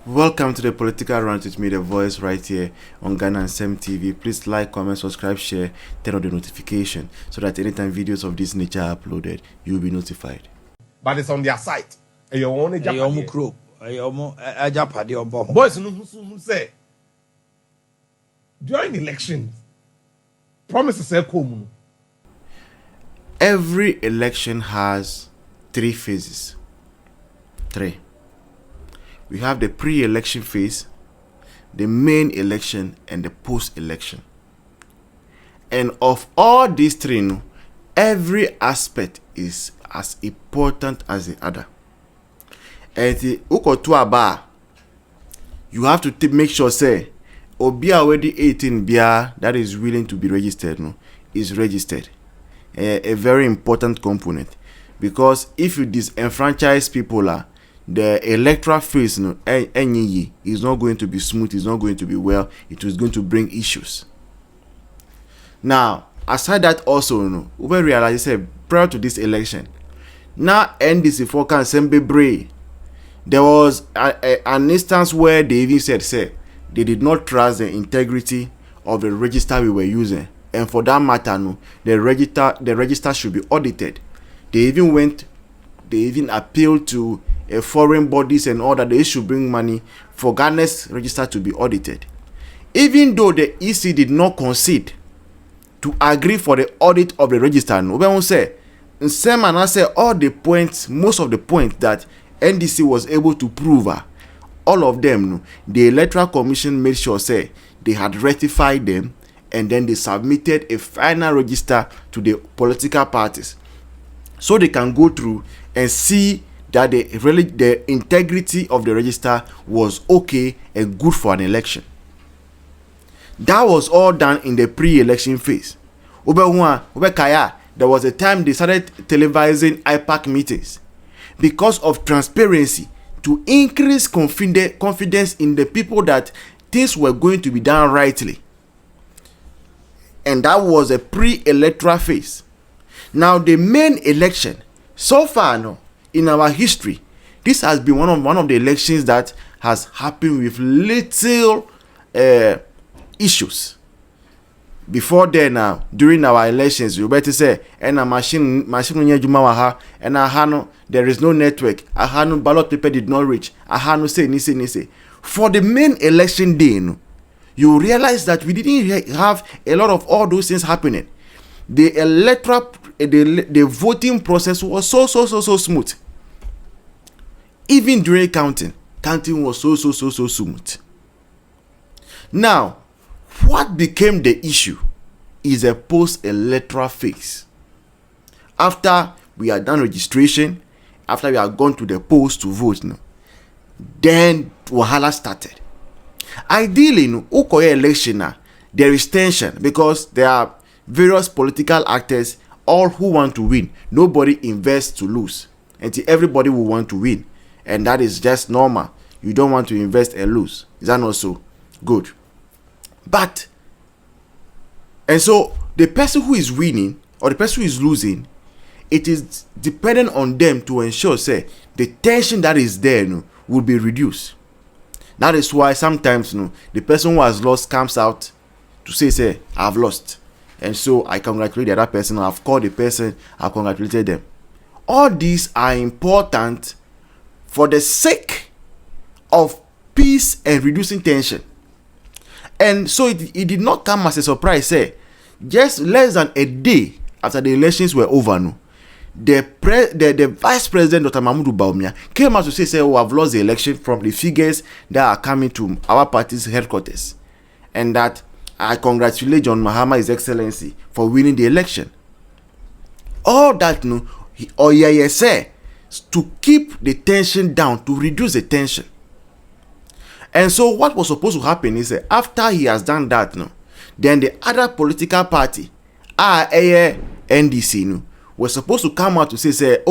Welcome to the Political Rant with me, the voice, right here on Ghana and Sem TV. Please like, comment, subscribe, share, turn on the notification so that anytime videos of this nature are uploaded, you'll be notified. But it's on their site. And you only Boys, who say during elections, promises say come. Every election has three phases. Three. We have the pre-election phase, the main election, and the post-election. And of all these three, every aspect is as important as the other. And you have to make sure say Obi already 18 bia that is willing to be registered is registered. A very important component, because if you disenfranchise people, the electoral phase is not going to be smooth, it's not going to be well, it is going to bring issues. Now, aside that also, we realize prior to this election, now NDC for can Sembe, there was an instance where they even said they did not trust the integrity of the register we were using, and for that matter, the register should be audited. They even appealed to foreign bodies and all that they should bring money for Ghana's register to be audited. Even though the EC did not concede to agree for the audit of the register, most of the points that NDC was able to prove, all of them, the Electoral Commission made sure they had rectified them, and then they submitted a final register to the political parties so they can go through and see that the integrity of the register was okay and good for an election. That was all done in the pre-election phase. There was a time they started televising IPAC meetings because of transparency, to increase confidence in the people that things were going to be done rightly. And that was a pre-electoral phase. Now the main election, so far in our history, this has been one of the elections that has happened with little issues. Before then, during our elections, you better say, and a machine and there is no network. Ballot paper did not reach. Say. For the main election day, you realize that we didn't have a lot of all those things happening. The electoral, the voting process was so smooth. Even during counting was so smooth. Now, what became the issue is a post-electoral phase. After we are done registration, after we are gone to the polls to vote, then wahala started. Ideally, Okoye election, there is tension because there are various political actors, all who want to win. Nobody invests to lose, and everybody will want to win, and that is just normal. You don't want to invest and lose. Is that not so? Good. But, and so the person who is winning or the person who is losing, it is dependent on them to ensure the tension that is there will be reduced. That is why sometimes the person who has lost comes out to say I've lost, and so I congratulate the other person. I've called the person, I've congratulated them. All these are important for the sake of peace and reducing tension. And so it did not come as a surprise. Just less than a day after the elections were over, the Vice President Dr. Mahmoud Bawumia came out to say we have lost the election from the figures that are coming to our party's headquarters, and that I congratulate John Mahama, His Excellency, for winning the election. All that to keep the tension down, to reduce the tension. And so what was supposed to happen is after he has done that, then the other political party, NDC, was supposed to come out to say,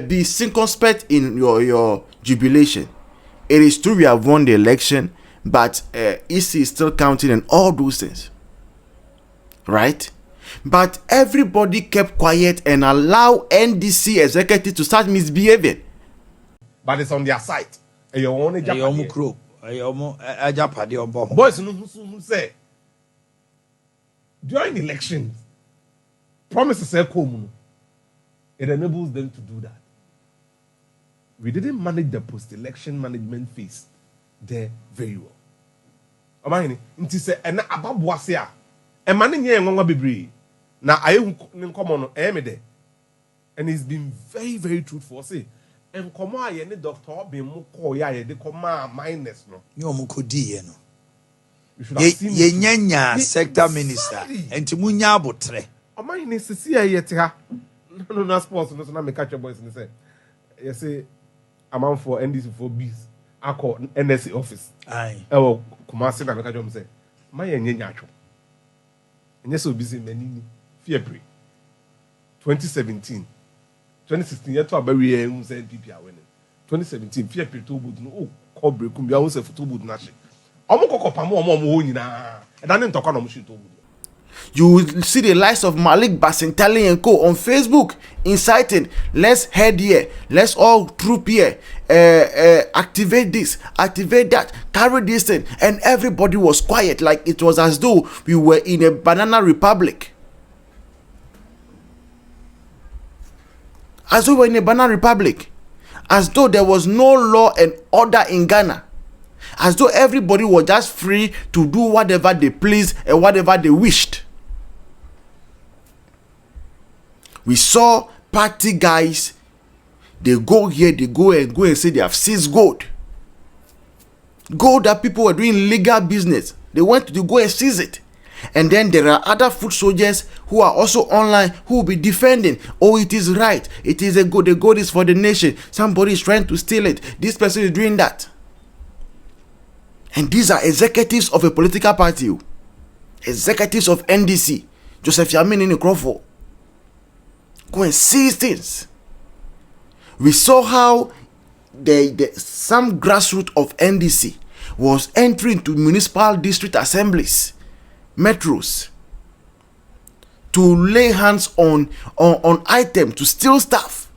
be circumspect in your jubilation. It is true we have won the election, but EC is still counting and all those things. Right? But everybody kept quiet and allowed NDC executive to start misbehaving. But it's on their site. your own Yomukro, a Japadi or bomb. Boys who say during elections, promises say come. It enables them to do that. We didn't manage the post-election management phase there very well. Amani, nti say ena ababoase a e mane nye ngonwa bebre na ayehu nkomo no me there. And he's been very, very truthful. Say, and come on, you need doctor be more call ya de come minus no. You mukudi no. You should have seen ye nyanya sector minister and timunya botre. Amani ni sisi ya yet ha. No sports no na me catch your boys and say. You say amount for NDC for bees. I call NSC office. Aye. Ewo Kumasi na me catch you say. My nyanya atwo. Enye so busy menini. February 2017. 2016 yet to a very young NPP are winning. 2017 fear to would no call break be always a photo would nash. You will see the likes of Malik Basintali and co on Facebook inciting, let's head here, let's all troop here, activate this, activate that, carry this thing, and everybody was quiet like it was as though we were in a banana republic. As though we were in a banana republic. As though there was no law and order in Ghana. As though everybody was just free to do whatever they pleased and whatever they wished. We saw party guys, they go here, they go and say they have seized gold. Gold that people were doing legal business. They went to go and seize it. And then there are other foot soldiers who are also online who will be defending. Oh, it is right. It is a good. The gold is for the nation. Somebody is trying to steal it. This person is doing that. And these are executives of a political party. Executives of NDC. Joseph Yamin in Crawford. Go and seize things. We saw how some grassroots of NDC was entering to municipal district assemblies, metros, to lay hands on items, to steal stuff.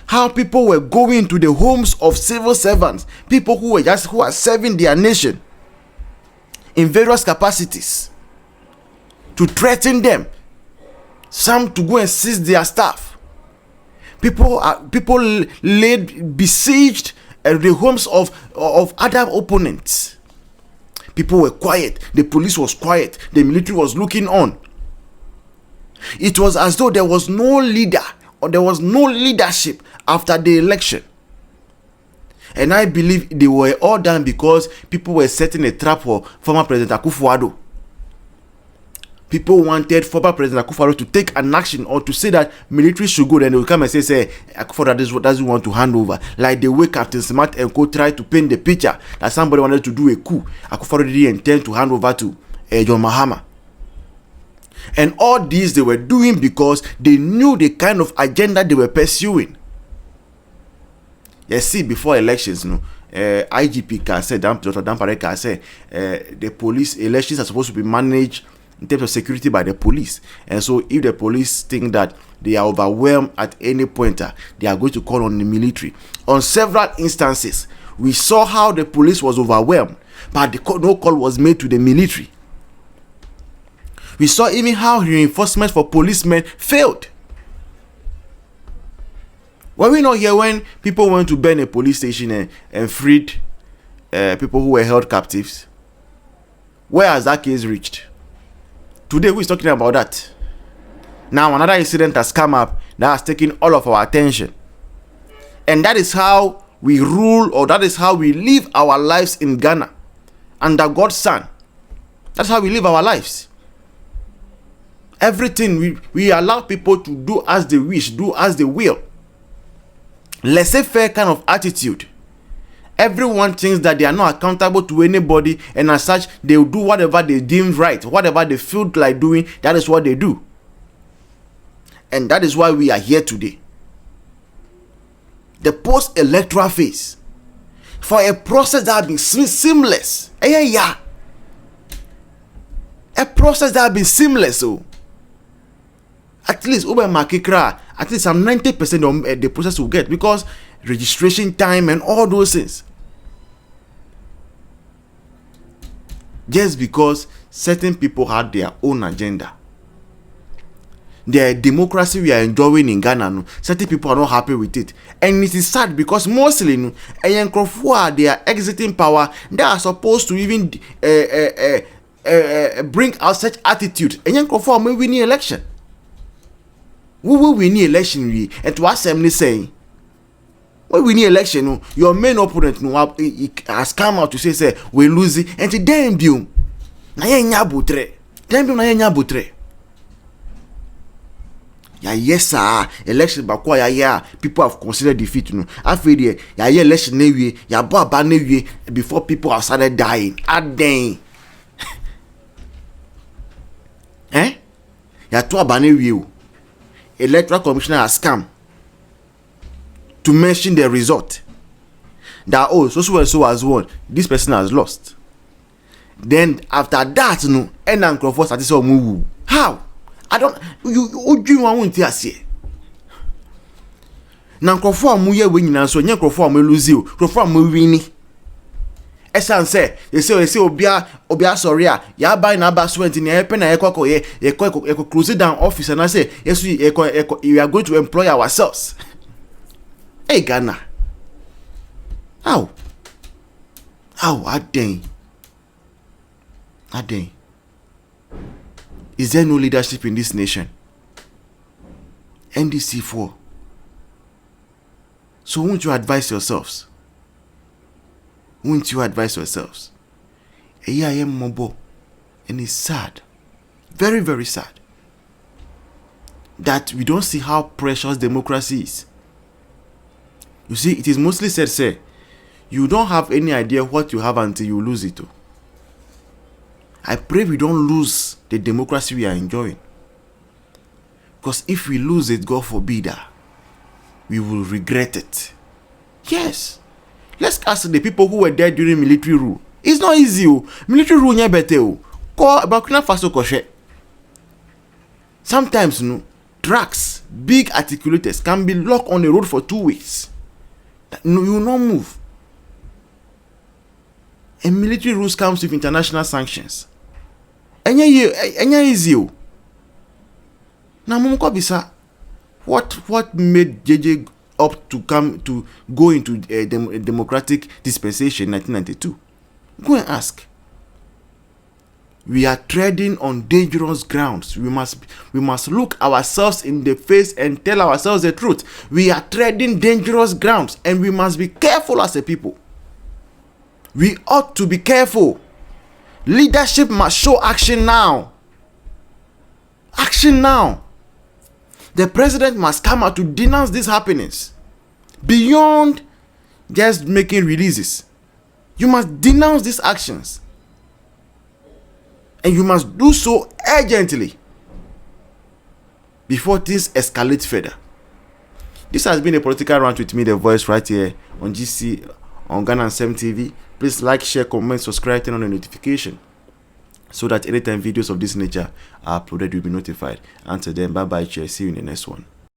How people were going to the homes of civil servants, people who are serving their nation in various capacities, to threaten them, some to go and seize their stuff. People besieged the homes of other opponents. People were quiet. The police was quiet. The military was looking on. It was as though there was no leader or there was no leadership after the election. And I believe they were all done because people were setting a trap for former President Akufo-Addo. People wanted former President Akufo-Addo to take an action or to say that military should go. Then they will come and say Akufo-Addo doesn't want to hand over. Like the way Captain Smart and Co tried to paint the picture that somebody wanted to do a coup. Akufo-Addo didn't intend to hand over to John Mahama. And all these they were doing because they knew the kind of agenda they were pursuing. You see, before elections, IGP can say, Dr. Dampare can say, the police elections are supposed to be managed in terms of security by the police. And so if the police think that they are overwhelmed at any point, they are going to call on the military. On several instances, we saw how the police was overwhelmed, but no call was made to the military. We saw even how reinforcement for policemen failed. Were we not here when people went to burn a police station and freed people who were held captives? Where has that case reached? Today, who is talking about that? Now, another incident has come up that has taken all of our attention. And that is how we rule, or that is how we live our lives in Ghana under God's Son. That's how we live our lives. Everything, we allow people to do as they wish, do as they will. Laissez-faire kind of attitude. Everyone thinks that they are not accountable to anybody, and as such, they will do whatever they deem right, whatever they feel like doing, that is what they do. And that is why we are here today. The post-electoral phase, for a process that has been seamless. A process that has been seamless. So, at least over Makikra, at least some 90% of the process will get, because registration time, and all those things. Just because certain people had their own agenda. The democracy we are enjoying in Ghana, certain people are not happy with it. And it is sad because mostly, they are exiting power. They are supposed to even bring out such attitude. And may win the election. We will win the election, and to assembly saying, when we win the election, your main opponent has come out to say we lose it, and to damn you. Yeah, yes, sir. Election bakwa ya people have considered defeat. After the election newe, ya ba newe before people have started dying. Aden. Ya to ba newe. Electoral commissioner has come to mention the result. That so has won. This person has lost. Then after that, and Uncle started to move. How? I don't you want to say. Na Nkrofo amuye we nyina so nye Nkrofo am lose o. Nkrofo am wini. Esan say, they say obia sorry a ya buy na ba so enti na epe na ekọ close down office and I say yes we are going to employ ourselves. Hey Ghana. How aden. Is there no leadership in this nation? NDC4. So won't you advise yourselves? Won't you advise yourselves? AIM Mobo. And it's sad. Very, very sad. That we don't see how precious democracy is. You see, it is mostly said, say, you don't have any idea what you have until you lose it. I pray we don't lose the democracy we are enjoying. Because if we lose it, God forbid, we will regret it. Yes. Let's ask the people who were there during military rule. It's not easy. Military rule is better. Sometimes, trucks, big articulators can be locked on the road for 2 weeks. You will not move. And military rules comes with international sanctions. Enya easy. Now Mumko Bisa, what made JJ up to go into a democratic dispensation in 1992? Go and ask. We are treading on dangerous grounds. We must look ourselves in the face and tell ourselves the truth. We are treading dangerous grounds and we must be careful as a people. We ought to be careful. Leadership must show action now. Action now. The president must come out to denounce these happenings. Beyond just making releases. You must denounce these actions. And you must do so urgently. Before things escalate further. This has been a political rant with me, The Voice, right here on GC, on Ghana 7 TV. Please like, share, comment, subscribe, turn on the notification so that anytime videos of this nature are uploaded, you'll be notified. Until then, bye bye, cheers. See you in the next one.